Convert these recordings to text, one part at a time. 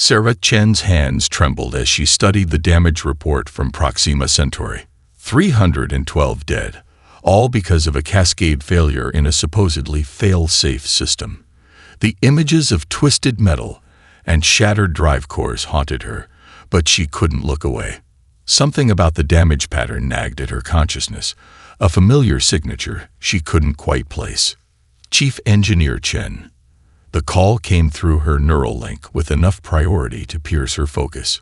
Sarah Chen's hands trembled as she studied the damage report from Proxima Centauri. 312 dead, all because of a cascade failure in a supposedly fail-safe system. The images of twisted metal and shattered drive cores haunted her, but she couldn't look away. Something about the damage pattern nagged at her consciousness, a familiar signature she couldn't quite place. Chief Engineer Chen. The call came through her neural link with enough priority to pierce her focus.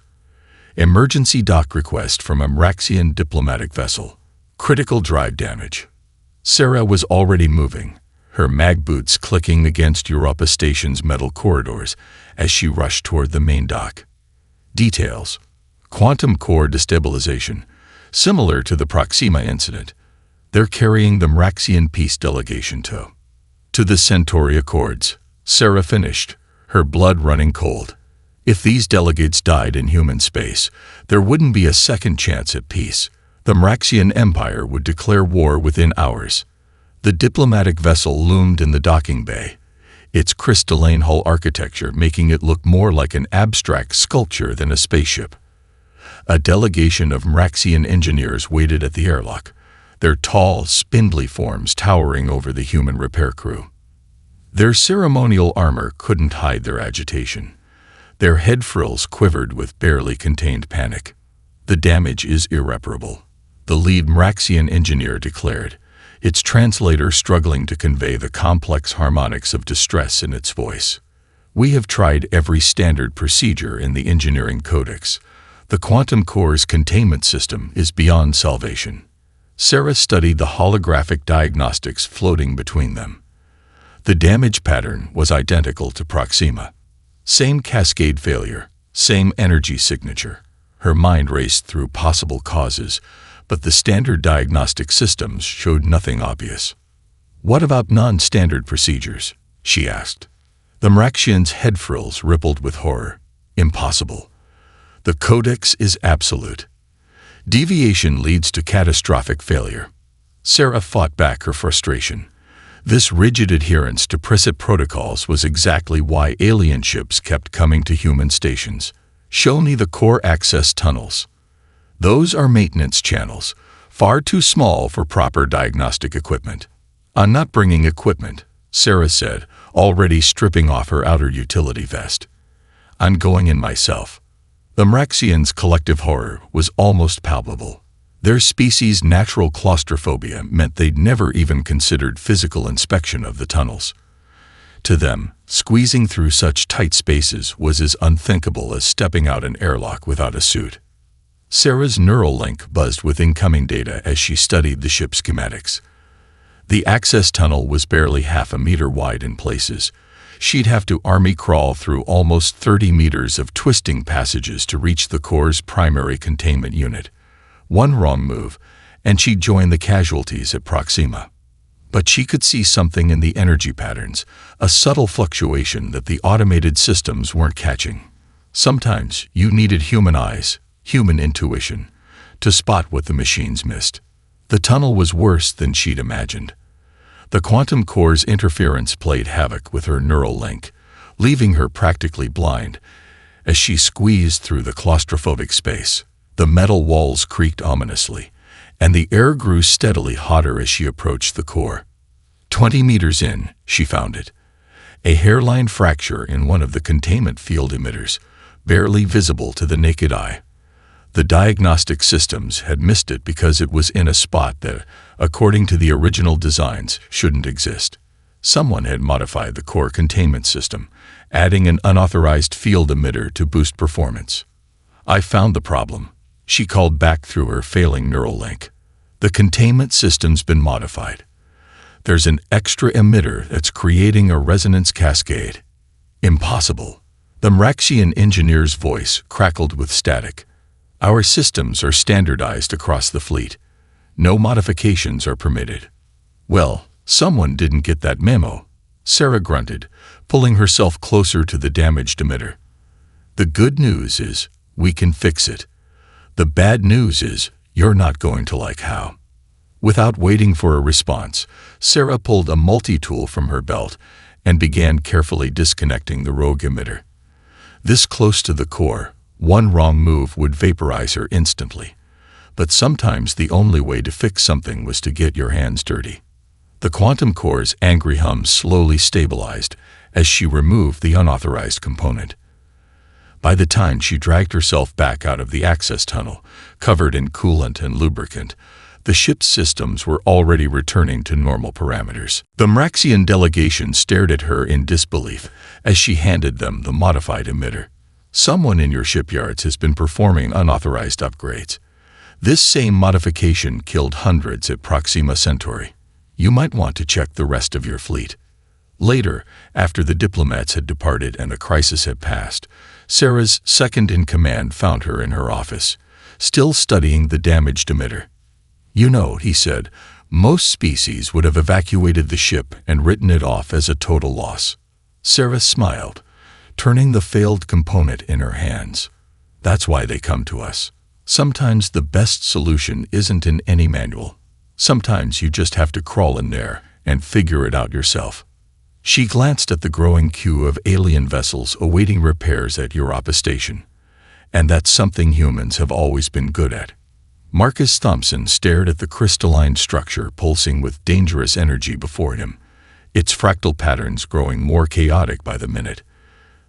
Emergency dock request from a Mraxian diplomatic vessel. Critical drive damage. Sarah was already moving, her mag boots clicking against Europa Station's metal corridors as she rushed toward the main dock. Details. Quantum core destabilization, similar to the Proxima incident. They're carrying the Mraxian peace delegation to the Centauri Accords. Sarah finished, her blood running cold. If these delegates died in human space, there wouldn't be a second chance at peace. The Mraxian Empire would declare war within hours. The diplomatic vessel loomed in the docking bay, its crystalline hull architecture making it look more like an abstract sculpture than a spaceship. A delegation of Mraxian engineers waited at the airlock, their tall, spindly forms towering over the human repair crew. Their ceremonial armor couldn't hide their agitation. Their head frills quivered with barely contained panic. The damage is irreparable, the lead Mraxian engineer declared, its translator struggling to convey the complex harmonics of distress in its voice. We have tried every standard procedure in the engineering codex. The quantum core's containment system is beyond salvation. Sarah studied the holographic diagnostics floating between them. The damage pattern was identical to Proxima. Same cascade failure, same energy signature. Her mind raced through possible causes, but the standard diagnostic systems showed nothing obvious. What about non-standard procedures? She asked. The Mraxian's head frills rippled with horror. Impossible. The codex is absolute. Deviation leads to catastrophic failure. Sarah fought back her frustration. This rigid adherence to preset protocols was exactly why alien ships kept coming to human stations. Show me the core access tunnels. Those are maintenance channels, far too small for proper diagnostic equipment. I'm not bringing equipment, Sarah said, already stripping off her outer utility vest. I'm going in myself. The Mraxians' collective horror was almost palpable. Their species' natural claustrophobia meant they'd never even considered physical inspection of the tunnels. To them, squeezing through such tight spaces was as unthinkable as stepping out an airlock without a suit. Sarah's neural link buzzed with incoming data as she studied the ship's schematics. The access tunnel was barely half a meter wide in places. She'd have to army crawl through almost 30 meters of twisting passages to reach the core's primary containment unit. One wrong move, and she'd join the casualties at Proxima. But she could see something in the energy patterns, a subtle fluctuation that the automated systems weren't catching. Sometimes you needed human eyes, human intuition, to spot what the machines missed. The tunnel was worse than she'd imagined. The quantum core's interference played havoc with her neural link, leaving her practically blind as she squeezed through the claustrophobic space. The metal walls creaked ominously, and the air grew steadily hotter as she approached the core. 20 meters in, she found it. A hairline fracture in one of the containment field emitters, barely visible to the naked eye. The diagnostic systems had missed it because it was in a spot that, according to the original designs, shouldn't exist. Someone had modified the core containment system, adding an unauthorized field emitter to boost performance. I found the problem, she called back through her failing neural link. The containment system's been modified. There's an extra emitter that's creating a resonance cascade. Impossible. The Mraxian engineer's voice crackled with static. Our systems are standardized across the fleet. No modifications are permitted. Well, someone didn't get that memo, Sarah grunted, pulling herself closer to the damaged emitter. The good news is, we can fix it. The bad news is, you're not going to like how. Without waiting for a response, Sarah pulled a multi-tool from her belt and began carefully disconnecting the rogue emitter. This close to the core, one wrong move would vaporize her instantly. But sometimes the only way to fix something was to get your hands dirty. The quantum core's angry hum slowly stabilized as she removed the unauthorized component. By the time she dragged herself back out of the access tunnel, covered in coolant and lubricant, the ship's systems were already returning to normal parameters. The Mraxian delegation stared at her in disbelief as she handed them the modified emitter. Someone in your shipyards has been performing unauthorized upgrades. This same modification killed hundreds at Proxima Centauri. You might want to check the rest of your fleet. Later, after the diplomats had departed and the crisis had passed, Sarah's second-in-command found her in her office, still studying the damaged emitter. "You know," he said, "most species would have evacuated the ship and written it off as a total loss." Sarah smiled, turning the failed component in her hands. "That's why they come to us. Sometimes the best solution isn't in any manual. Sometimes you just have to crawl in there and figure it out yourself." She glanced at the growing queue of alien vessels awaiting repairs at Europa Station. And that's something humans have always been good at. Marcus Thompson stared at the crystalline structure pulsing with dangerous energy before him, its fractal patterns growing more chaotic by the minute.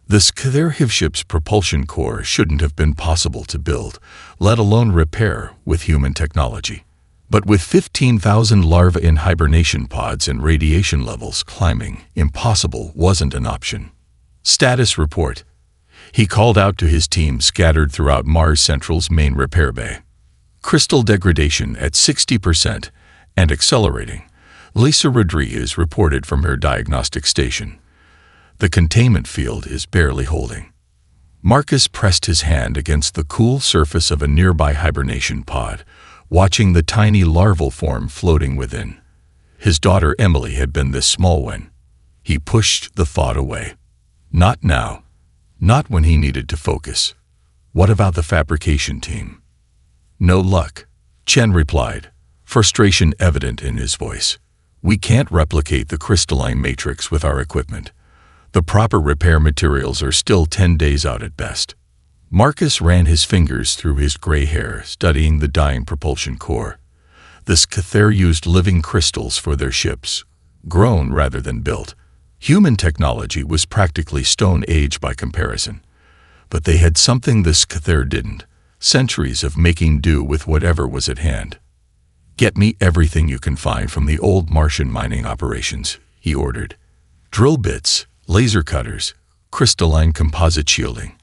The Sci-Fi ship's propulsion core shouldn't have been possible to build, let alone repair, with human technology. But with 15,000 larvae in hibernation pods and radiation levels climbing, impossible wasn't an option. "Status report." He called out to his team scattered throughout Mars Central's main repair bay. "Crystal degradation at 60% and accelerating," Lisa Rodriguez reported from her diagnostic station. "The containment field is barely holding." Marcus pressed his hand against the cool surface of a nearby hibernation pod, watching the tiny larval form floating within. His daughter Emily had been this small when. He pushed the thought away. Not now. Not when he needed to focus. What about the fabrication team? "No luck," Chen replied, frustration evident in his voice. "We can't replicate the crystalline matrix with our equipment. The proper repair materials are still 10 days out at best." Marcus ran his fingers through his gray hair, studying the dying propulsion core. The Sci-Fi used living crystals for their ships, grown rather than built. Human technology was practically Stone Age by comparison. But they had something the Sci-Fi didn't: centuries of making do with whatever was at hand. "Get me everything you can find from the old Martian mining operations," he ordered. "Drill bits, laser cutters, crystalline composite shielding.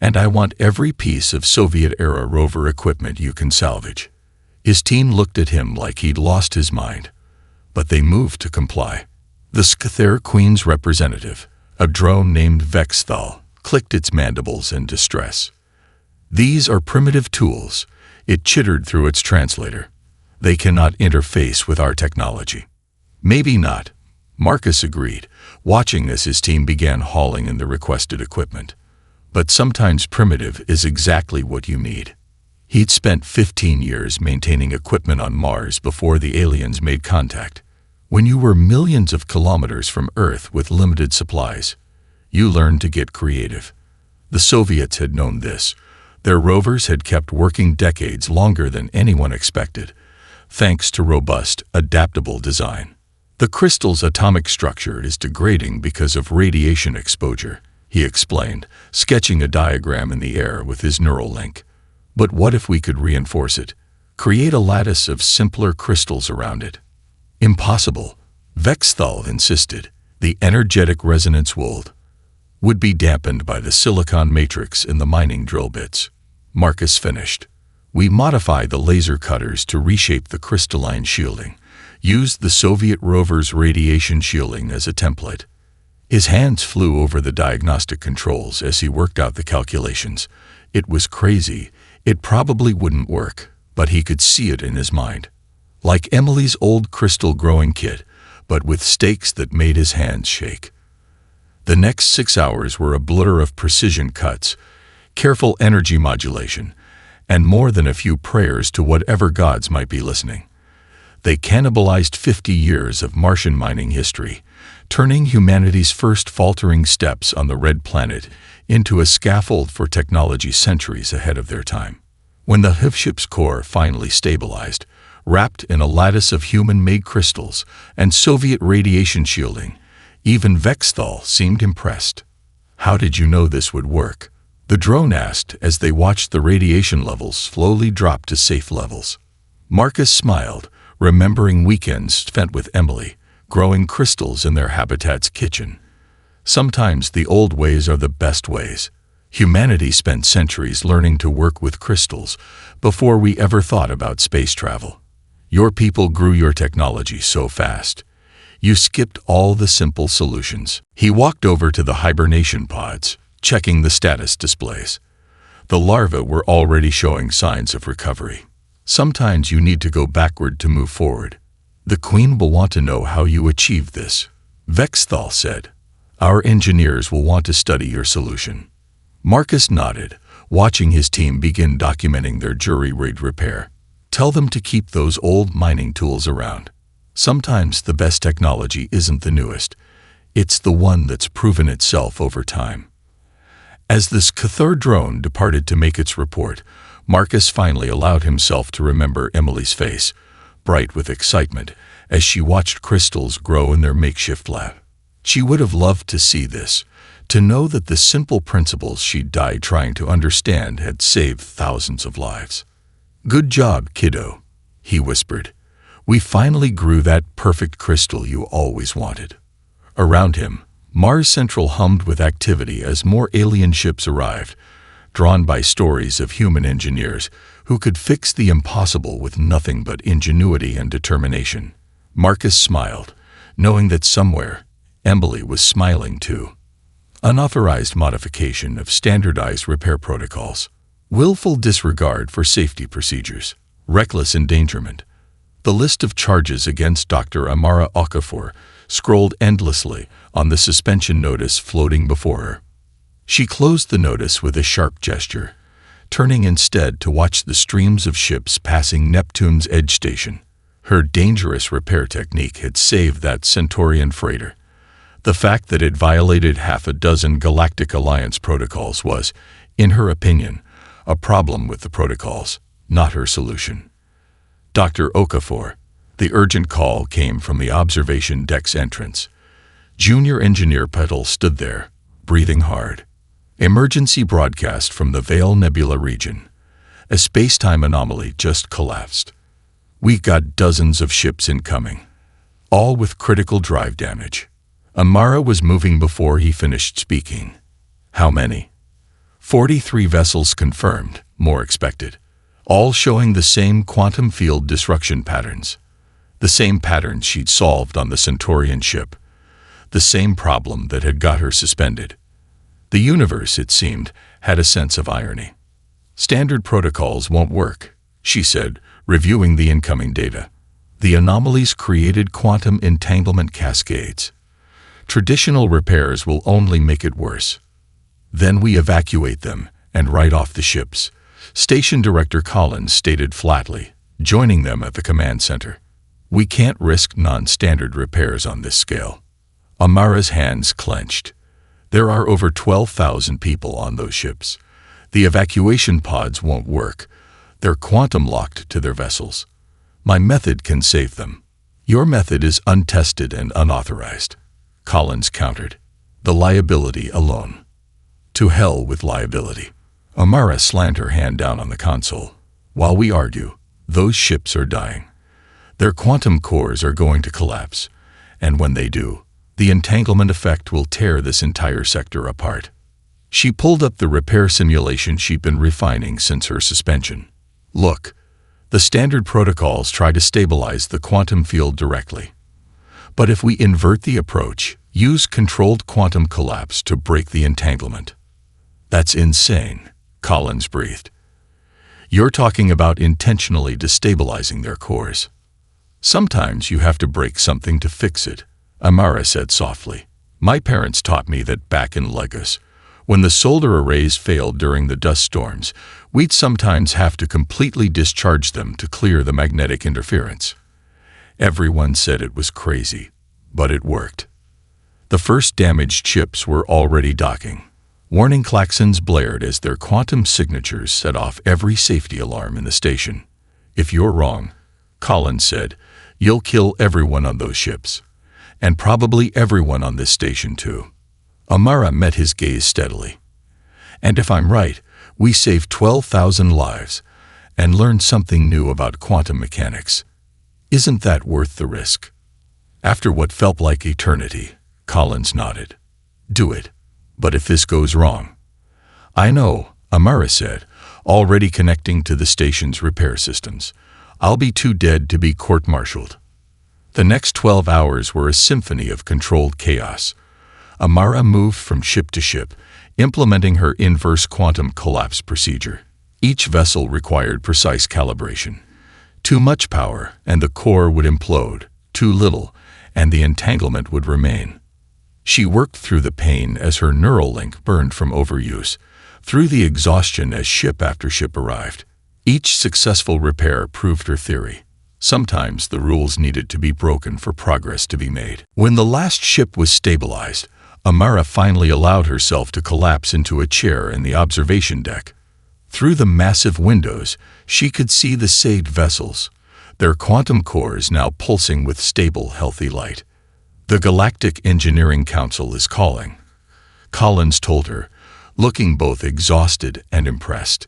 And I want every piece of Soviet-era rover equipment you can salvage." His team looked at him like he'd lost his mind. But they moved to comply. The Sci-Fi Queen's representative, a drone named Vexthal, clicked its mandibles in distress. "These are primitive tools," it chittered through its translator. "They cannot interface with our technology." "Maybe not," Marcus agreed, watching as his team began hauling in the requested equipment. "But sometimes primitive is exactly what you need." He'd spent 15 years maintaining equipment on Mars before the aliens made contact. When you were millions of kilometers from Earth with limited supplies, you learned to get creative. The Soviets had known this. Their rovers had kept working decades longer than anyone expected, thanks to robust, adaptable design. "The crystal's atomic structure is degrading because of radiation exposure," he explained, sketching a diagram in the air with his neural link. "But what if we could reinforce it? Create a lattice of simpler crystals around it?" "Impossible," Vexthal insisted. "The energetic resonance would be dampened by the silicon matrix in the mining drill bits." Marcus finished. "We modify the laser cutters to reshape the crystalline shielding, used the Soviet rover's radiation shielding as a template." His hands flew over the diagnostic controls as he worked out the calculations. It was crazy. It probably wouldn't work, but he could see it in his mind. Like Emily's old crystal growing kit, but with stakes that made his hands shake. The next 6 hours were a blur of precision cuts, careful energy modulation, and more than a few prayers to whatever gods might be listening. They cannibalized 50 years of Martian mining history, turning humanity's first faltering steps on the Red Planet into a scaffold for technology centuries ahead of their time. When the HFY ship's core finally stabilized, wrapped in a lattice of human-made crystals and Soviet radiation shielding, even Vexthal seemed impressed. "How did you know this would work?" the drone asked as they watched the radiation levels slowly drop to safe levels. Marcus smiled, remembering weekends spent with Emily, growing crystals in their habitat's kitchen. Sometimes the old ways are the best ways. Humanity spent centuries learning to work with crystals before we ever thought about space travel. Your people grew your technology so fast. You skipped all the simple solutions. He walked over to the hibernation pods, checking the status displays. The larvae were already showing signs of recovery. Sometimes you need to go backward to move forward. The Queen will want to know how you achieved this, Vexthal said. Our engineers will want to study your solution. Marcus nodded, watching his team begin documenting their jury-rigged repair. Tell them to keep those old mining tools around. Sometimes the best technology isn't the newest. It's the one that's proven itself over time. As the Cathar drone departed to make its report, Marcus finally allowed himself to remember Emily's face, bright with excitement, as she watched crystals grow in their makeshift lab. She would have loved to see this, to know that the simple principles she'd died trying to understand had saved thousands of lives. "Good job, kiddo," he whispered. "We finally grew that perfect crystal you always wanted." Around him, Mars Central hummed with activity as more alien ships arrived, drawn by stories of human engineers who could fix the impossible with nothing but ingenuity and determination. Marcus smiled, knowing that somewhere, Emily was smiling too. Unauthorized modification of standardized repair protocols, willful disregard for safety procedures, reckless endangerment. The list of charges against Dr. Amara Okafor scrolled endlessly on the suspension notice floating before her. She closed the notice with a sharp gesture, turning instead to watch the streams of ships passing Neptune's edge station. Her dangerous repair technique had saved that Centaurian freighter. The fact that it violated half a dozen Galactic Alliance protocols was, in her opinion, a problem with the protocols, not her solution. Dr. Okafor, the urgent call came from the observation deck's entrance. Junior Engineer Petal stood there, breathing hard. Emergency broadcast from the Vale Nebula region. A space-time anomaly just collapsed. We got dozens of ships incoming, all with critical drive damage. Amara was moving before he finished speaking. How many? 43 vessels confirmed, more expected, all showing the same quantum field disruption patterns. The same patterns she'd solved on the Centaurian ship. The same problem that had got her suspended. The universe, it seemed, had a sense of irony. Standard protocols won't work, she said, reviewing the incoming data. The anomalies created quantum entanglement cascades. Traditional repairs will only make it worse. Then we evacuate them and write off the ships, Station Director Collins stated flatly, joining them at the command center. We can't risk non-standard repairs on this scale. Amara's hands clenched. There are over 12,000 people on those ships. The evacuation pods won't work. They're quantum-locked to their vessels. My method can save them. Your method is untested and unauthorized, Collins countered. The liability alone. To hell with liability. Amara slammed her hand down on the console. While we argue, those ships are dying. Their quantum cores are going to collapse, and when they do, the entanglement effect will tear this entire sector apart. She pulled up the repair simulation she'd been refining since her suspension. Look, the standard protocols try to stabilize the quantum field directly. But if we invert the approach, use controlled quantum collapse to break the entanglement. That's insane, Collins breathed. You're talking about intentionally destabilizing their cores. Sometimes you have to break something to fix it, Amara said softly. My parents taught me that back in Legos, when the solar arrays failed during the dust storms, we'd sometimes have to completely discharge them to clear the magnetic interference. Everyone said it was crazy, but it worked. The first damaged ships were already docking. Warning klaxons blared as their quantum signatures set off every safety alarm in the station. "If you're wrong," Collins said, "you'll kill everyone on those ships. And probably everyone on this station too." Amara met his gaze steadily. "And if I'm right, we saved 12,000 lives and learned something new about quantum mechanics. Isn't that worth the risk?" After what felt like eternity, Collins nodded. "Do it. But if this goes wrong—" "I know," Amara said, already connecting to the station's repair systems. "I'll be too dead to be court-martialed." The next 12 hours were a symphony of controlled chaos. Amara moved from ship to ship, implementing her inverse quantum collapse procedure. Each vessel required precise calibration. Too much power, and the core would implode. Too little, and the entanglement would remain. She worked through the pain as her neural link burned from overuse, through the exhaustion as ship after ship arrived. Each successful repair proved her theory. Sometimes the rules needed to be broken for progress to be made. When the last ship was stabilized, Amara finally allowed herself to collapse into a chair in the observation deck. Through the massive windows, she could see the saved vessels, their quantum cores now pulsing with stable, healthy light. "The Galactic Engineering Council is calling," Collins told her, looking both exhausted and impressed.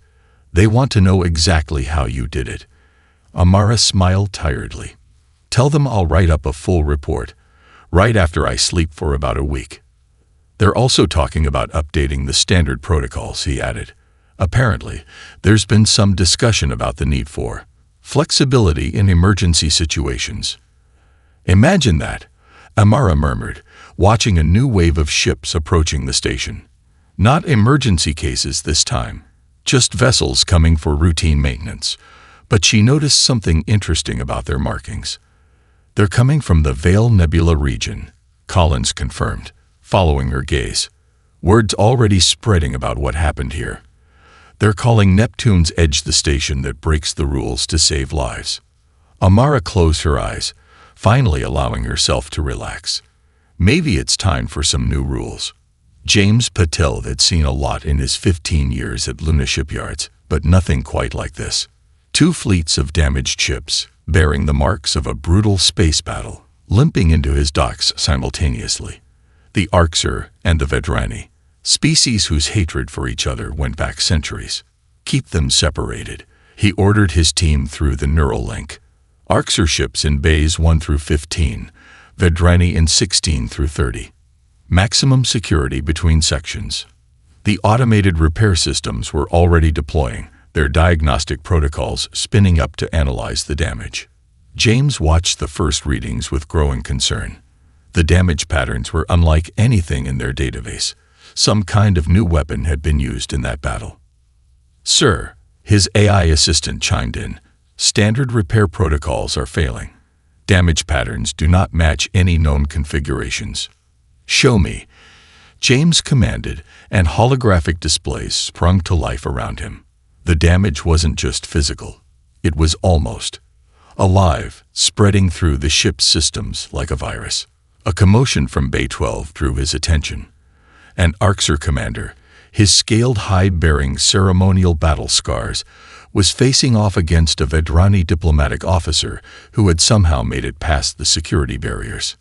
"They want to know exactly how you did it." Amara smiled tiredly. "Tell them I'll write up a full report, right after I sleep for about a week." "They're also talking about updating the standard protocols," he added. "Apparently, there's been some discussion about the need for flexibility in emergency situations." "Imagine that," Amara murmured, watching a new wave of ships approaching the station. Not emergency cases this time, just vessels coming for routine maintenance. But she noticed something interesting about their markings. "They're coming from the Veil Nebula region," Collins confirmed, following her gaze. "Word's already spreading about what happened here. They're calling Neptune's Edge the station that breaks the rules to save lives." Amara closed her eyes, finally allowing herself to relax. Maybe it's time for some new rules. James Patel had seen a lot in his 15 years at Luna shipyards, but nothing quite like this. 2 fleets of damaged ships, bearing the marks of a brutal space battle, limping into his docks simultaneously. The Orcs and the Vedrani, species whose hatred for each other went back centuries. "Keep them separated," he ordered his team through the neural link. Orcs ships in bays 1 through 15, Vedrani in 16 through 30. Maximum security between sections. The automated repair systems were already deploying, their diagnostic protocols spinning up to analyze the damage. James watched the first readings with growing concern. The damage patterns were unlike anything in their database. Some kind of new weapon had been used in that battle. "Sir," his AI assistant chimed in, "standard repair protocols are failing. Damage patterns do not match any known configurations." "Show me," James commanded, and holographic displays sprung to life around him. The damage wasn't just physical. It was almost alive, spreading through the ship's systems like a virus. A commotion from Bay 12 drew his attention. An Orcs commander, his scaled hide bearing ceremonial battle scars, was facing off against a Vedrani diplomatic officer who had somehow made it past the security barriers.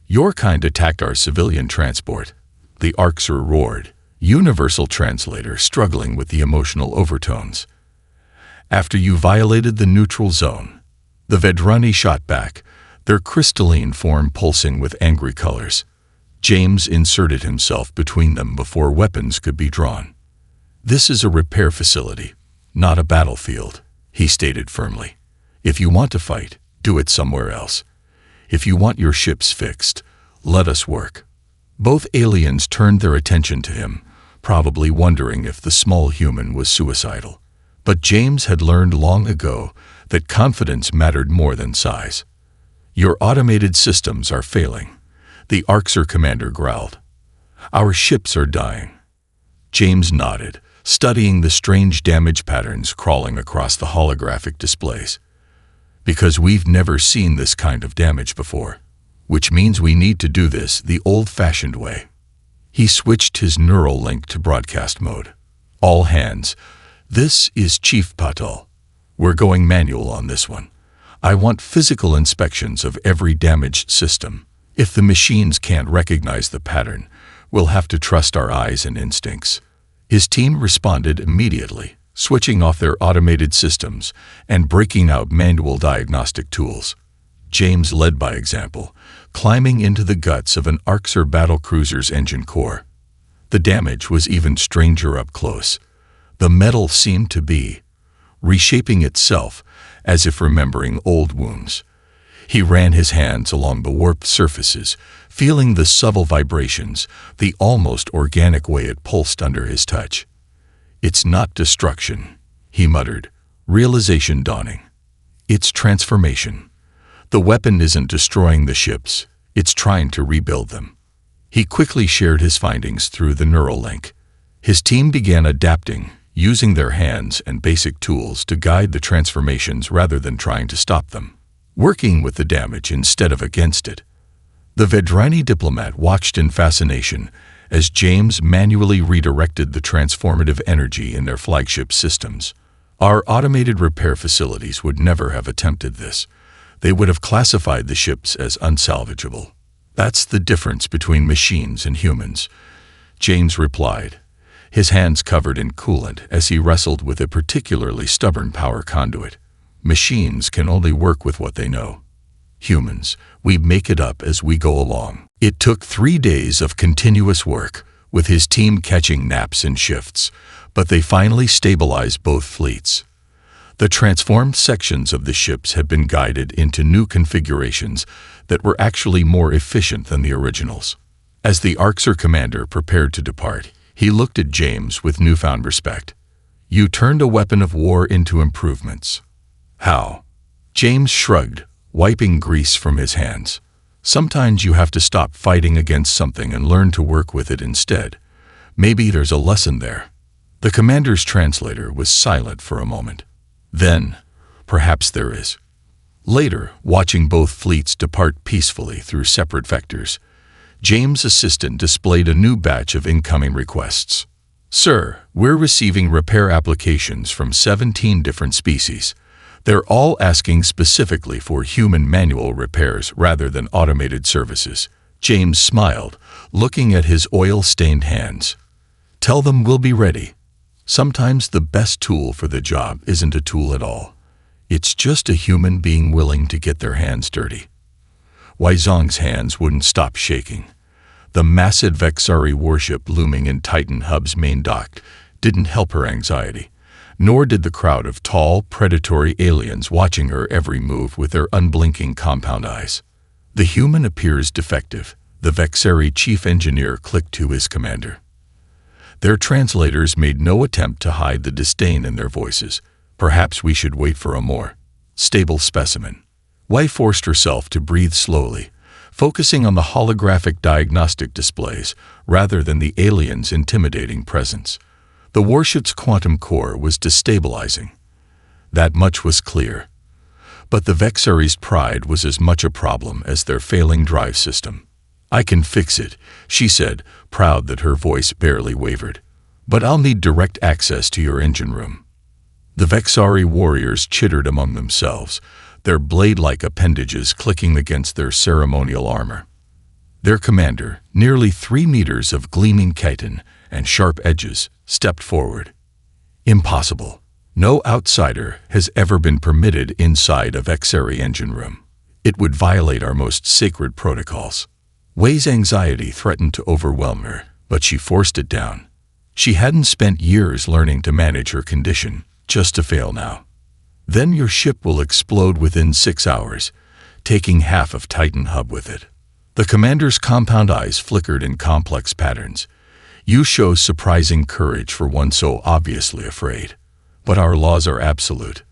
"Your kind attacked our civilian transport," the Orcs roared, universal translator struggling with the emotional overtones. "After you violated the neutral zone." The Vedrani shot back, their crystalline form pulsing with angry colors. James inserted himself between them before weapons could be drawn. "This is a repair facility, not a battlefield," he stated firmly. "If you want to fight, do it somewhere else. If you want your ships fixed, let us work." Both aliens turned their attention to him, probably wondering if the small human was suicidal. But James had learned long ago that confidence mattered more than size. "Your automated systems are failing," the Orcs commander growled. "Our ships are dying." James nodded, studying the strange damage patterns crawling across the holographic displays. Because we've never seen this kind of damage before, which means we need to do this the old-fashioned way. He switched his neural link to broadcast mode. All hands. This is Chief Patel. We're going manual on this one. I want physical inspections of every damaged system. If the machines can't recognize the pattern, we'll have to trust our eyes and instincts. His team responded immediately, switching off their automated systems and breaking out manual diagnostic tools. James led by example, climbing into the guts of an Orcs or battlecruiser's engine core. The damage was even stranger up close. The metal seemed to be reshaping itself, as if remembering old wounds. He ran his hands along the warped surfaces, feeling the subtle vibrations, the almost organic way it pulsed under his touch. It's not destruction, he muttered, realization dawning. It's transformation. The weapon isn't destroying the ships, it's trying to rebuild them. He quickly shared his findings through the neural link. His team began adapting, using their hands and basic tools to guide the transformations rather than trying to stop them, working with the damage instead of against it. The Vedrani diplomat watched in fascination as James manually redirected the transformative energy in their flagship systems. Our automated repair facilities would never have attempted this. They would have classified the ships as unsalvageable. That's the difference between machines and humans, James replied, his hands covered in coolant as he wrestled with a particularly stubborn power conduit. Machines can only work with what they know. Humans, we make it up as we go along. It took 3 days of continuous work, with his team catching naps and shifts, but they finally stabilized both fleets. The transformed sections of the ships had been guided into new configurations that were actually more efficient than the originals. As the Orcs commander prepared to depart, he looked at James with newfound respect. You turned a weapon of war into improvements. How? James shrugged, wiping grease from his hands. Sometimes you have to stop fighting against something and learn to work with it instead. Maybe there's a lesson there. The commander's translator was silent for a moment. Then, perhaps there is. Later, watching both fleets depart peacefully through separate vectors, James' assistant displayed a new batch of incoming requests. Sir, we're receiving repair applications from 17 different species. They're all asking specifically for human manual repairs rather than automated services. James smiled, looking at his oil-stained hands. Tell them we'll be ready. Sometimes the best tool for the job isn't a tool at all. It's just a human being willing to get their hands dirty. Wei Zong's hands wouldn't stop shaking. The massive Vexari warship looming in Titan Hub's main dock didn't help her anxiety, nor did the crowd of tall, predatory aliens watching her every move with their unblinking compound eyes. The human appears defective, the Vexari chief engineer clicked to his commander. Their translators made no attempt to hide the disdain in their voices. Perhaps we should wait for a more stable specimen. Wei forced herself to breathe slowly, focusing on the holographic diagnostic displays rather than the alien's intimidating presence. The warship's quantum core was destabilizing. That much was clear. But the Vexari's pride was as much a problem as their failing drive system. I can fix it, she said, proud that her voice barely wavered. But I'll need direct access to your engine room. The Vexari warriors chittered among themselves, their blade-like appendages clicking against their ceremonial armor. Their commander, nearly 3 meters of gleaming chitin and sharp edges, stepped forward. Impossible. No outsider has ever been permitted inside a Vexari engine room. It would violate our most sacred protocols. Wei's anxiety threatened to overwhelm her, but she forced it down. She hadn't spent years learning to manage her condition, just to fail now. Then your ship will explode within 6 hours, taking half of Titan Hub with it. The commander's compound eyes flickered in complex patterns. You show surprising courage for one so obviously afraid. But our laws are absolute.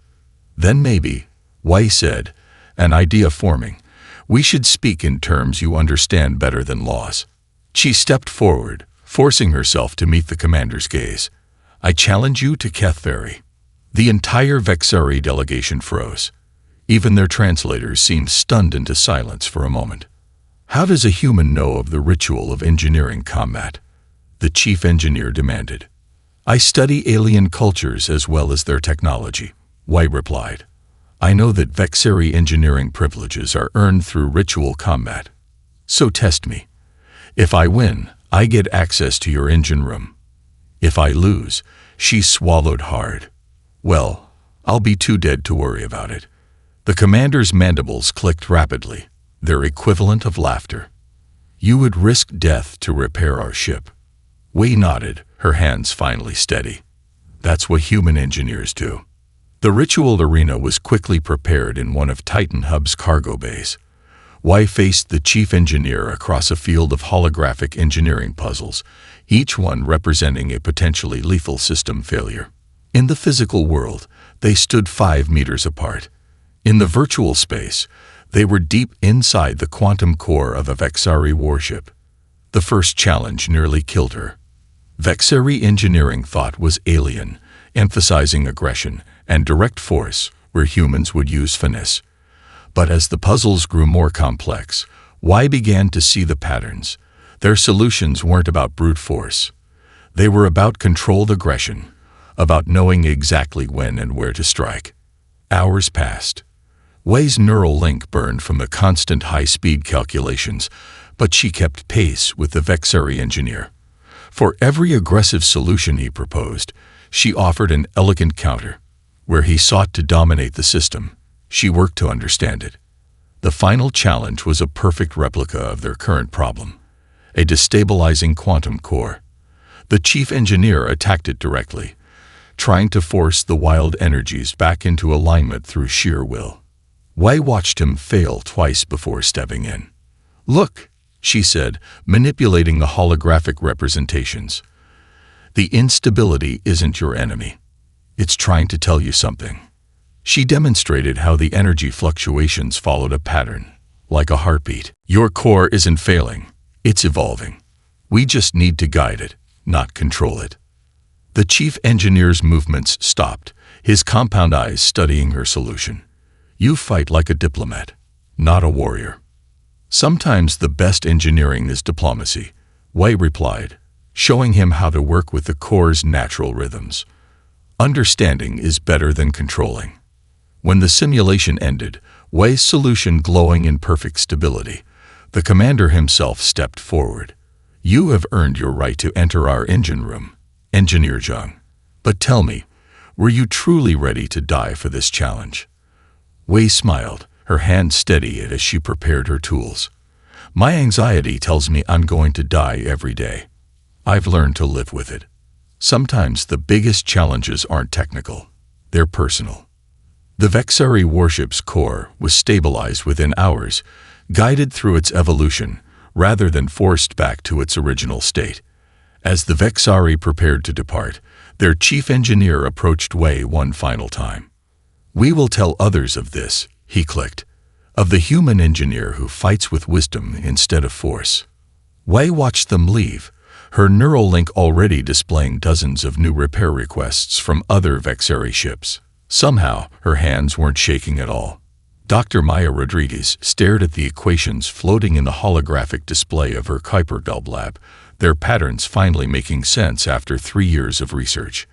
Then maybe, Wei said, an idea forming, we should speak in terms you understand better than laws. She stepped forward, forcing herself to meet the commander's gaze. I challenge you to Keth Ferry. The entire Vexari delegation froze. Even their translators seemed stunned into silence for a moment. "How does a human know of the ritual of engineering combat?" the chief engineer demanded. "I study alien cultures as well as their technology," White replied. "I know that Vexari engineering privileges are earned through ritual combat. So test me. If I win, I get access to your engine room. If I lose," she swallowed hard, "well, I'll be too dead to worry about it." The commander's mandibles clicked rapidly, their equivalent of laughter. "You would risk death to repair our ship." Wei nodded, her hands finally steady. "That's what human engineers do." The ritual arena was quickly prepared in one of Titan Hub's cargo bays. Wei faced the chief engineer across a field of holographic engineering puzzles, each one representing a potentially lethal system failure. In the physical world, they stood 5 meters apart. In the virtual space, they were deep inside the quantum core of a Vexari warship. The first challenge nearly killed her. Vexari engineering thought was alien, emphasizing aggression and direct force where humans would use finesse. But as the puzzles grew more complex, Wei began to see the patterns. Their solutions weren't about brute force. They were about controlled aggression, about knowing exactly when and where to strike. Hours passed. Wei's neural link burned from the constant high-speed calculations, but she kept pace with the Vexari engineer. For every aggressive solution he proposed, she offered an elegant counter. Where he sought to dominate the system, she worked to understand it. The final challenge was a perfect replica of their current problem, a destabilizing quantum core. The chief engineer attacked it directly, trying to force the wild energies back into alignment through sheer will. Wei watched him fail twice before stepping in. "Look," she said, manipulating the holographic representations. "The instability isn't your enemy. It's trying to tell you something." She demonstrated how the energy fluctuations followed a pattern, like a heartbeat. "Your core isn't failing. It's evolving. We just need to guide it, not control it." The chief engineer's movements stopped, his compound eyes studying her solution. "You fight like a diplomat, not a warrior." "Sometimes the best engineering is diplomacy," Wei replied, showing him how to work with the core's natural rhythms. "Understanding is better than controlling." When the simulation ended, Wei's solution glowing in perfect stability, the commander himself stepped forward. "You have earned your right to enter our engine room, Engineer Zhang. But tell me, were you truly ready to die for this challenge?" Wei smiled, her hand steady as she prepared her tools. "My anxiety tells me I'm going to die every day. I've learned to live with it. Sometimes the biggest challenges aren't technical, they're personal." The Vexari warship's core was stabilized within hours, guided through its evolution, rather than forced back to its original state. As the Vexari prepared to depart, their chief engineer approached Wei one final time. "We will tell others of this," he clicked, "of the human engineer who fights with wisdom instead of force." Wei watched them leave, her neural link already displaying dozens of new repair requests from other Vexari ships. Somehow, her hands weren't shaking at all. Dr. Maya Rodriguez stared at the equations floating in the holographic display of her Kuiper Gulb lab, their patterns finally making sense after 3 years of research.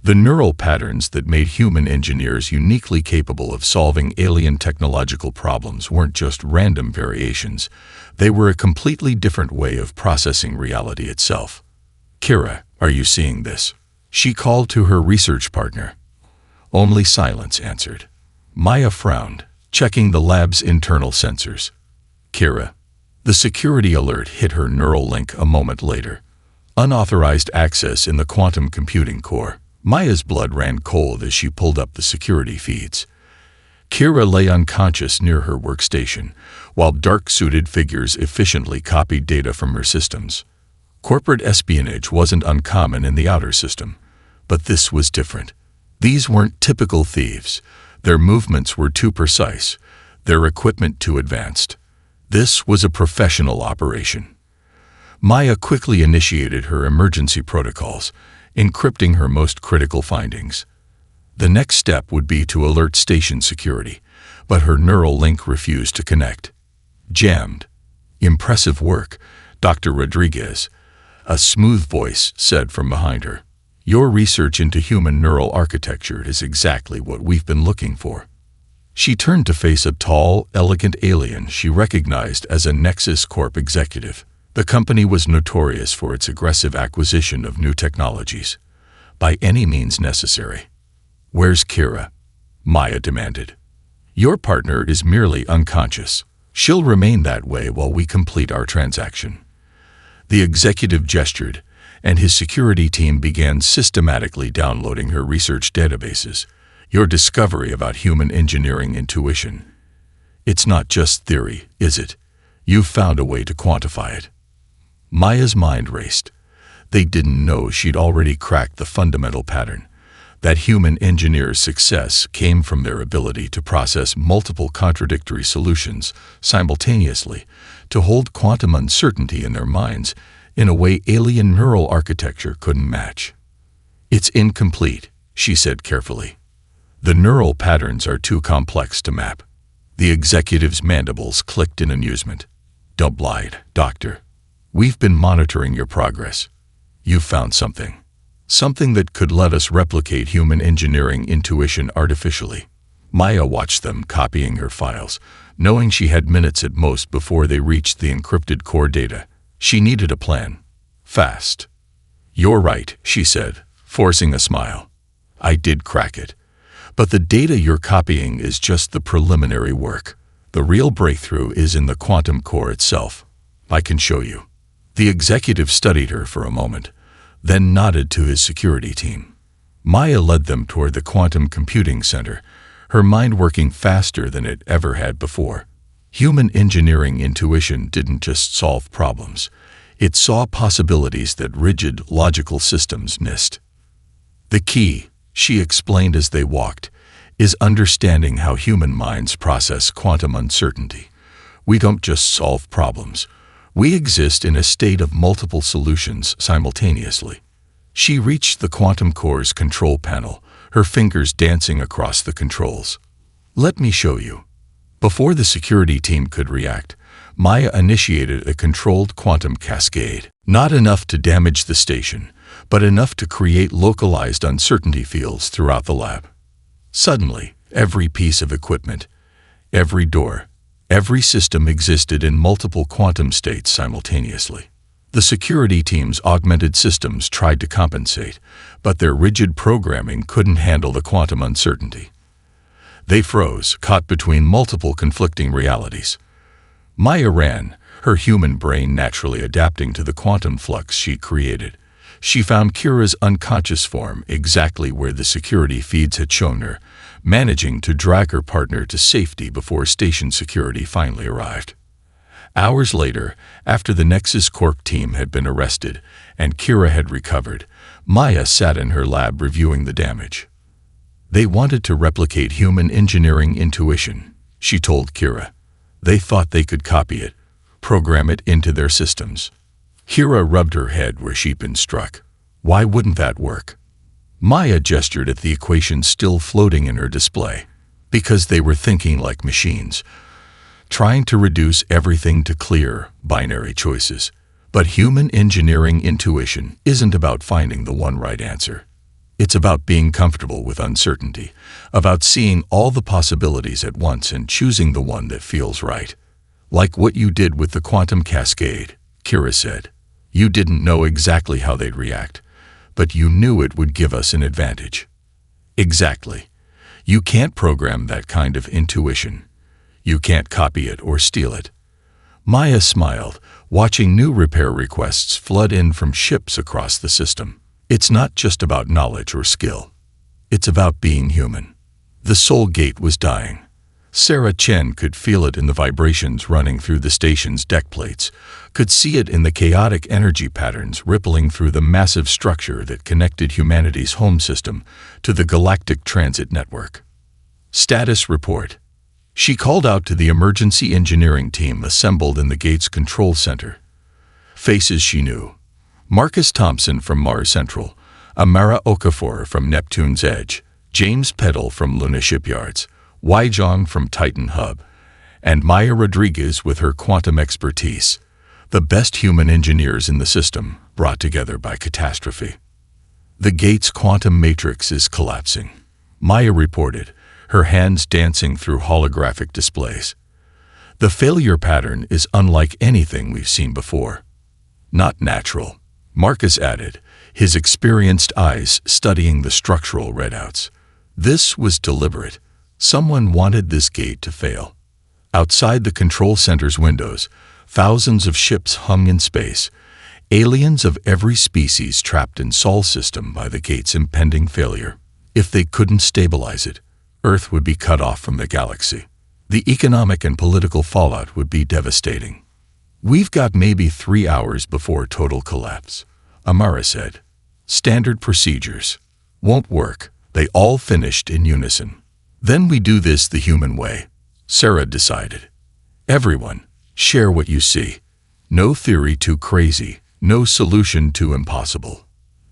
The neural patterns that made human engineers uniquely capable of solving alien technological problems weren't just random variations, they were a completely different way of processing reality itself. "Kira, are you seeing this?" she called to her research partner. Only silence answered. Maya frowned, checking the lab's internal sensors. "Kira." The security alert hit her neural link a moment later. "Unauthorized access in the quantum computing core." Maya's blood ran cold as she pulled up the security feeds. Kira lay unconscious near her workstation, while dark-suited figures efficiently copied data from her systems. Corporate espionage wasn't uncommon in the outer system, but this was different. These weren't typical thieves. Their movements were too precise, their equipment too advanced. This was a professional operation. Maya quickly initiated her emergency protocols, encrypting her most critical findings. The next step would be to alert station security, but her neural link refused to connect. Jammed. "Impressive work, Dr. Rodriguez," a smooth voice said from behind her. "Your research into human neural architecture is exactly what we've been looking for." She turned to face a tall, elegant alien she recognized as a Nexus Corp executive. The company was notorious for its aggressive acquisition of new technologies, by any means necessary. "Where's Kira?" Maya demanded. "Your partner is merely unconscious. She'll remain that way while we complete our transaction." The executive gestured, and his security team began systematically downloading her research databases. "Your discovery about human engineering intuition. It's not just theory, is it? You've found a way to quantify it." Maya's mind raced. They didn't know she'd already cracked the fundamental pattern. That human engineers' success came from their ability to process multiple contradictory solutions simultaneously, to hold quantum uncertainty in their minds in a way alien neural architecture couldn't match. "It's incomplete," she said carefully. "The neural patterns are too complex to map." The executive's mandibles clicked in amusement. "Don't lie, Doctor. We've been monitoring your progress. You've found something. Something that could let us replicate human engineering intuition artificially." Maya watched them copying her files, knowing she had minutes at most before they reached the encrypted core data. She needed a plan. Fast. "You're right," she said, forcing a smile. "I did crack it. But the data you're copying is just the preliminary work. The real breakthrough is in the quantum core itself. I can show you." The executive studied her for a moment, then nodded to his security team. Maya led them toward the quantum computing center, her mind working faster than it ever had before. Human engineering intuition didn't just solve problems. It saw possibilities that rigid, logical systems missed. "The key," she explained as they walked, "is understanding how human minds process quantum uncertainty. We don't just solve problems. We exist in a state of multiple solutions simultaneously." She reached the quantum core's control panel, her fingers dancing across the controls. "Let me show you." Before the security team could react, Maya initiated a controlled quantum cascade. Not enough to damage the station, but enough to create localized uncertainty fields throughout the lab. Suddenly, every piece of equipment, every door, every system existed in multiple quantum states simultaneously. The security team's augmented systems tried to compensate, but their rigid programming couldn't handle the quantum uncertainty. They froze, caught between multiple conflicting realities. Maya ran, her human brain naturally adapting to the quantum flux she'd created. She found Kira's unconscious form exactly where the security feeds had shown her, managing to drag her partner to safety before station security finally arrived. Hours later, after the Nexus Corp team had been arrested and Kira had recovered, Maya sat in her lab reviewing the damage. "They wanted to replicate human engineering intuition," she told Kira. "They thought they could copy it, program it into their systems." Kira rubbed her head where she'd been struck. "Why wouldn't that work?" Maya gestured at the equation still floating in her display. "Because they were thinking like machines, trying to reduce everything to clear, binary choices. But human engineering intuition isn't about finding the one right answer. It's about being comfortable with uncertainty, about seeing all the possibilities at once and choosing the one that feels right. Like what you did with the quantum cascade," Kira said. "You didn't know exactly how they'd react, but you knew it would give us an advantage." "Exactly. You can't program that kind of intuition. You can't copy it or steal it." Maya smiled, watching new repair requests flood in from ships across the system. "It's not just about knowledge or skill. It's about being human." The Soul Gate was dying. Sarah Chen could feel it in the vibrations running through the station's deck plates, could see it in the chaotic energy patterns rippling through the massive structure that connected humanity's home system to the Galactic transit network. "Status report." She called out to the emergency engineering team assembled in the gate's control center. Faces she knew. Marcus Thompson from Mars Central, Amara Okafor from Neptune's Edge, James Peddle from Luna Shipyards, Wei Zhang from Titan Hub, and Maya Rodriguez with her quantum expertise, the best human engineers in the system, brought together by catastrophe. The gate's quantum matrix is collapsing, Maya reported, her hands dancing through holographic displays. The failure pattern is unlike anything we've seen before. Not natural, Marcus added, his experienced eyes studying the structural readouts. This was deliberate. Someone wanted this gate to fail. Outside the control center's windows, thousands of ships hung in space, aliens of every species trapped in Sol system by the gate's impending failure. If they couldn't stabilize it, Earth would be cut off from the galaxy. The economic and political fallout would be devastating. We've got maybe 3 hours before total collapse, Amara said. Standard procedures. Won't work. They all finished in unison. Then we do this the human way, Sarah decided. Everyone, share what you see. No theory too crazy, no solution too impossible.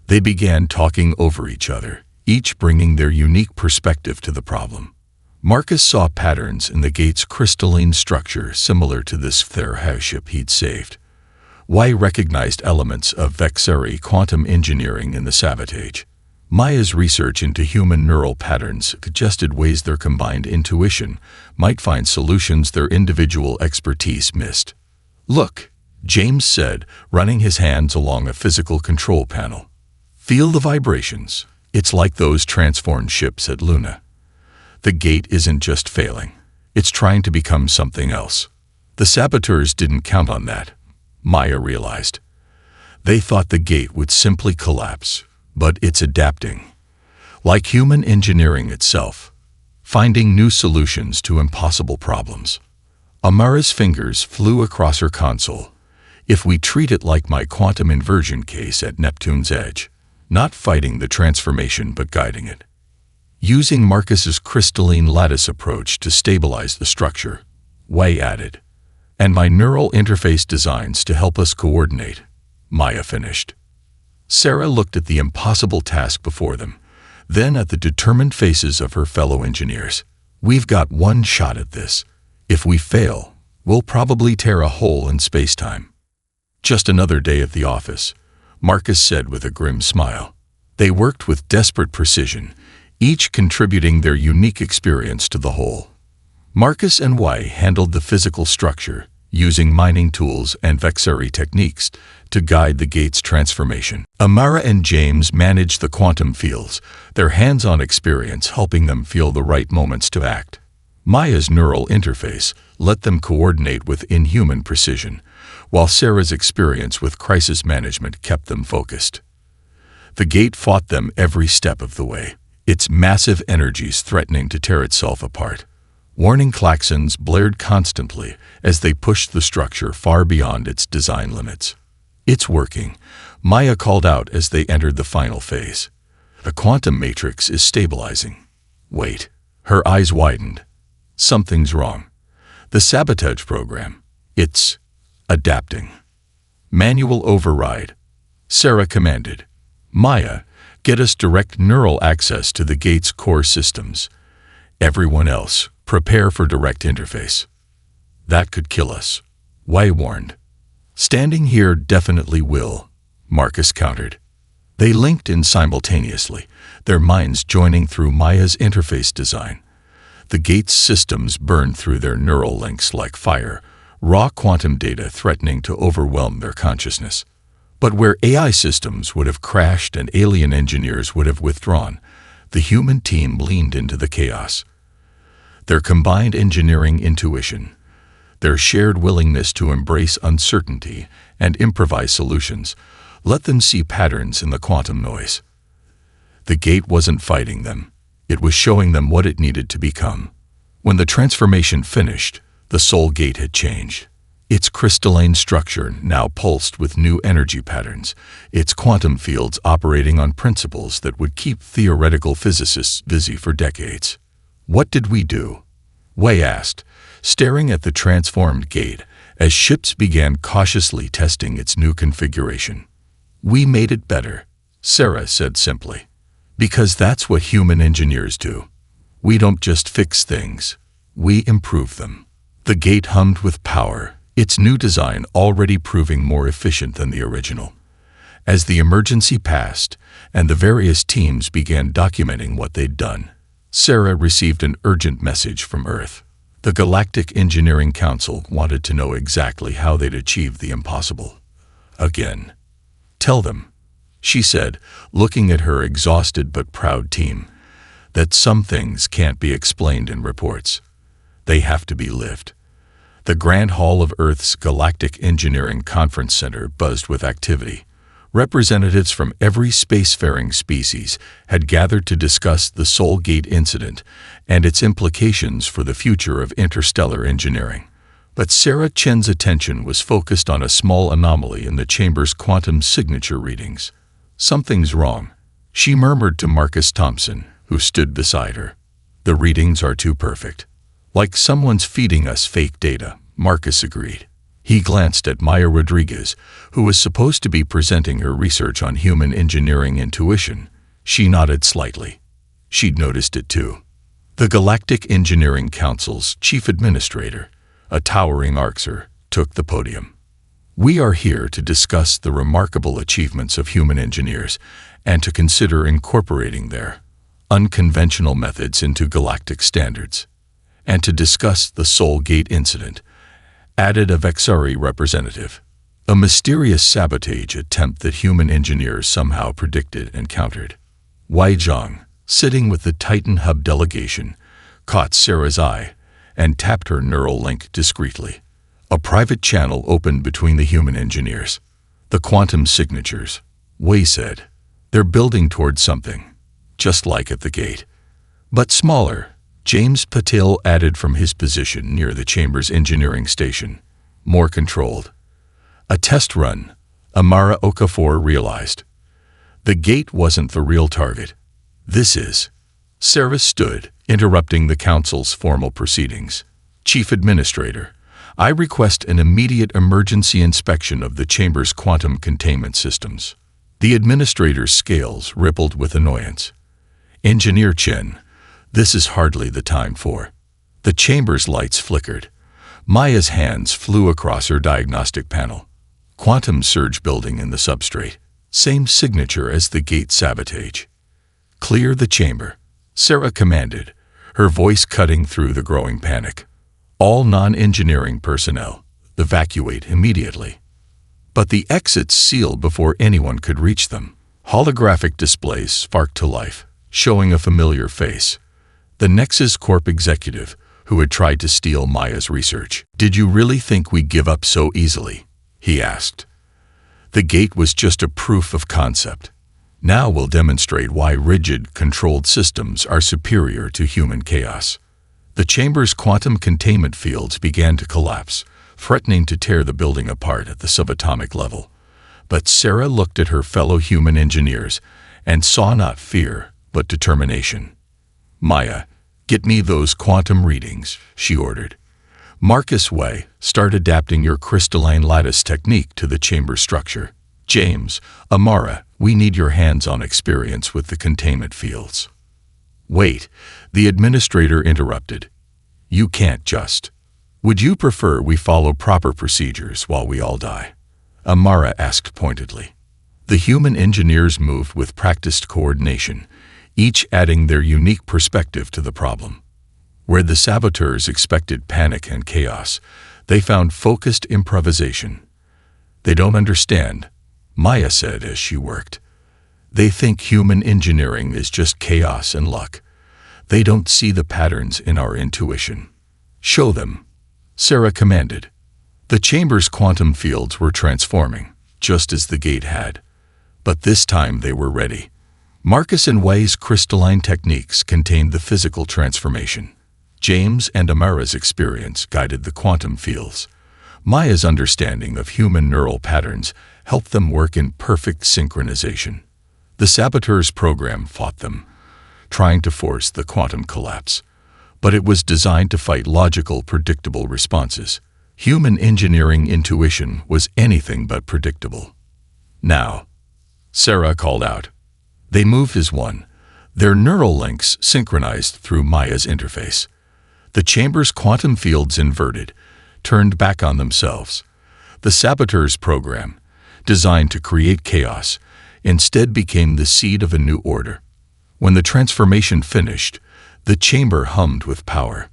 They began talking over each other, each bringing their unique perspective to the problem. Marcus saw patterns in the gate's crystalline structure similar to this Sci-Fi ship he'd saved. Wei recognized elements of Vexari quantum engineering in the sabotage. Maya's research into human neural patterns suggested ways their combined intuition might find solutions their individual expertise missed. Look, James said, running his hands along a physical control panel. Feel the vibrations. It's like those transformed ships at Luna. The gate isn't just failing. It's trying to become something else. The saboteurs didn't count on that, Maya realized. They thought the gate would simply collapse, but it's adapting. Like human engineering itself, finding new solutions to impossible problems. Amara's fingers flew across her console. If we treat it like my quantum inversion case at Neptune's edge, not fighting the transformation but guiding it. Using Marcus's crystalline lattice approach to stabilize the structure, Wei added. And my neural interface designs to help us coordinate, Maya finished. Sarah looked at the impossible task before them, then at the determined faces of her fellow engineers. We've got one shot at this. If we fail, we'll probably tear a hole in space-time. Just another day at the office, Marcus said with a grim smile. They worked with desperate precision, each contributing their unique experience to the whole. Marcus and Wei handled the physical structure, using mining tools and Vexari techniques to guide the gate's transformation. Amara and James managed the quantum fields, their hands-on experience helping them feel the right moments to act. Maya's neural interface let them coordinate with inhuman precision, while Sarah's experience with crisis management kept them focused. The gate fought them every step of the way, its massive energies threatening to tear itself apart. Warning klaxons blared constantly as they pushed the structure far beyond its design limits. It's working, Maya called out as they entered the final phase. The quantum matrix is stabilizing. Wait. Her eyes widened. Something's wrong. The sabotage program. It's adapting. Manual override. Sarah commanded. Maya, get us direct neural access to the gate's core systems. Everyone else, prepare for direct interface. That could kill us, Wei warned. Standing here definitely will, Marcus countered. They linked in simultaneously, their minds joining through Maya's interface design. The gate's systems burned through their neural links like fire, raw quantum data threatening to overwhelm their consciousness. But where AI systems would have crashed and alien engineers would have withdrawn, the human team leaned into the chaos. Their combined engineering intuition, their shared willingness to embrace uncertainty and improvise solutions, let them see patterns in the quantum noise. The gate wasn't fighting them. It was showing them what it needed to become. When the transformation finished, the soul gate had changed. Its crystalline structure now pulsed with new energy patterns, its quantum fields operating on principles that would keep theoretical physicists busy for decades. What did we do? Wei asked, staring at the transformed gate as ships began cautiously testing its new configuration. We made it better, Sarah said simply. Because that's what human engineers do. We don't just fix things, we improve them. The gate hummed with power, its new design already proving more efficient than the original. As the emergency passed and the various teams began documenting what they'd done, Sarah received an urgent message from Earth. The Galactic Engineering Council wanted to know exactly how they'd achieved the impossible. Again. Tell them, she said, looking at her exhausted but proud team, that some things can't be explained in reports. They have to be lived. The Grand Hall of Earth's Galactic Engineering Conference Center buzzed with activity. Representatives from every spacefaring species had gathered to discuss the Soul Gate incident and its implications for the future of interstellar engineering. But Sarah Chen's attention was focused on a small anomaly in the chamber's quantum signature readings. Something's wrong, she murmured to Marcus Thompson, who stood beside her. The readings are too perfect. Like someone's feeding us fake data, Marcus agreed. He glanced at Maya Rodriguez, who was supposed to be presenting her research on human engineering intuition. She nodded slightly. She'd noticed it too. The Galactic Engineering Council's chief administrator, a towering Orcser, took the podium. We are here to discuss the remarkable achievements of human engineers and to consider incorporating their unconventional methods into galactic standards, and to discuss the Soul Gate incident, added a Vexari representative, a mysterious sabotage attempt that human engineers somehow predicted and countered. Wei Zhang, sitting with the Titan Hub delegation, caught Sarah's eye and tapped her neural link discreetly. A private channel opened between the human engineers. The quantum signatures, Wei said. They're building towards something, just like at the gate. But smaller, James Patel added from his position near the chamber's engineering station. More controlled. A test run, Amara Okafor realized. The gate wasn't the real target. This is. Sarah stood, interrupting the council's formal proceedings. Chief Administrator, I request an immediate emergency inspection of the chamber's quantum containment systems. The administrator's scales rippled with annoyance. Engineer Chen, this is hardly the time for. The chamber's lights flickered. Maya's hands flew across her diagnostic panel. Quantum surge building in the substrate. Same signature as the gate sabotage. Clear the chamber, Sarah commanded, her voice cutting through the growing panic. All non-engineering personnel, evacuate immediately. But the exits sealed before anyone could reach them. Holographic displays sparked to life, showing a familiar face. The Nexus Corp executive, who had tried to steal Maya's research. Did you really think we'd give up so easily? He asked. The gate was just a proof of concept. Now we'll demonstrate why rigid, controlled systems are superior to human chaos. The chamber's quantum containment fields began to collapse, threatening to tear the building apart at the subatomic level. But Sarah looked at her fellow human engineers and saw not fear, but determination. Maya, get me those quantum readings, she ordered. Marcus Wei, start adapting your crystalline lattice technique to the chamber structure. James, Amara, we need your hands-on experience with the containment fields. Wait, the administrator interrupted. You can't just. Would you prefer we follow proper procedures while we all die? Amara asked pointedly. The human engineers moved with practiced coordination, each adding their unique perspective to the problem. Where the saboteurs expected panic and chaos, they found focused improvisation. They don't understand, Maya said as she worked. They think human engineering is just chaos and luck. They don't see the patterns in our intuition. Show them, Sarah commanded. The chamber's quantum fields were transforming, just as the gate had. But this time they were ready. Marcus and Wei's crystalline techniques contained the physical transformation. James and Amara's experience guided the quantum fields. Maya's understanding of human neural patterns helped them work in perfect synchronization. The saboteurs' program fought them, trying to force the quantum collapse. But it was designed to fight logical, predictable responses. Human engineering intuition was anything but predictable. Now, Sarah called out. They moved as one, their neural links synchronized through Maya's interface. The chamber's quantum fields inverted, turned back on themselves. The Saboteurs program, designed to create chaos, instead became the seed of a new order. When the transformation finished, the chamber hummed with power.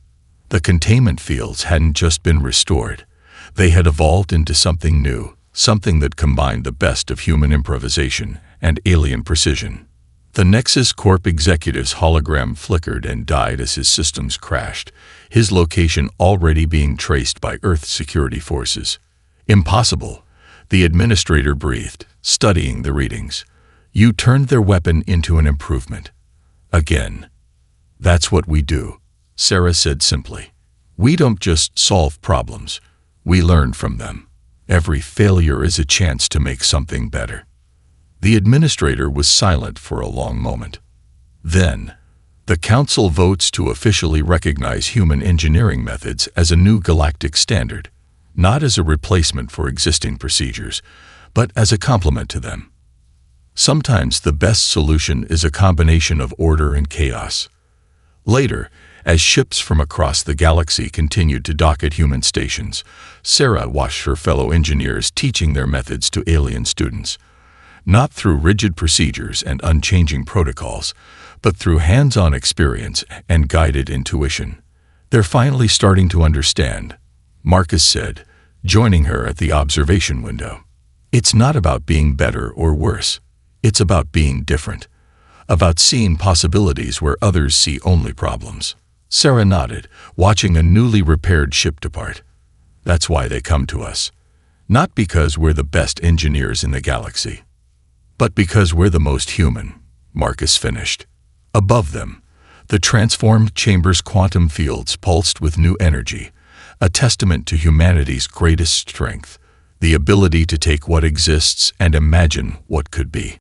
The containment fields hadn't just been restored. They had evolved into something new, something that combined the best of human improvisation and alien precision. The Nexus Corp executive's hologram flickered and died as his systems crashed, his location already being traced by Earth security forces. Impossible, the administrator breathed, studying the readings. You turned their weapon into an improvement. Again. That's what we do, Sarah said simply. We don't just solve problems, we learn from them. Every failure is a chance to make something better. The administrator was silent for a long moment. Then, the council votes to officially recognize human engineering methods as a new galactic standard, not as a replacement for existing procedures, but as a complement to them. Sometimes the best solution is a combination of order and chaos. Later, as ships from across the galaxy continued to dock at human stations, Sarah watched her fellow engineers teaching their methods to alien students. Not through rigid procedures and unchanging protocols, but through hands-on experience and guided intuition. They're finally starting to understand, Marcus said, joining her at the observation window. It's not about being better or worse. It's about being different. About seeing possibilities where others see only problems. Sarah nodded, watching a newly repaired ship depart. That's why they come to us. Not because we're the best engineers in the galaxy, but because we're the most human, Marcus finished. Above them, the transformed chamber's quantum fields pulsed with new energy, a testament to humanity's greatest strength, the ability to take what exists and imagine what could be.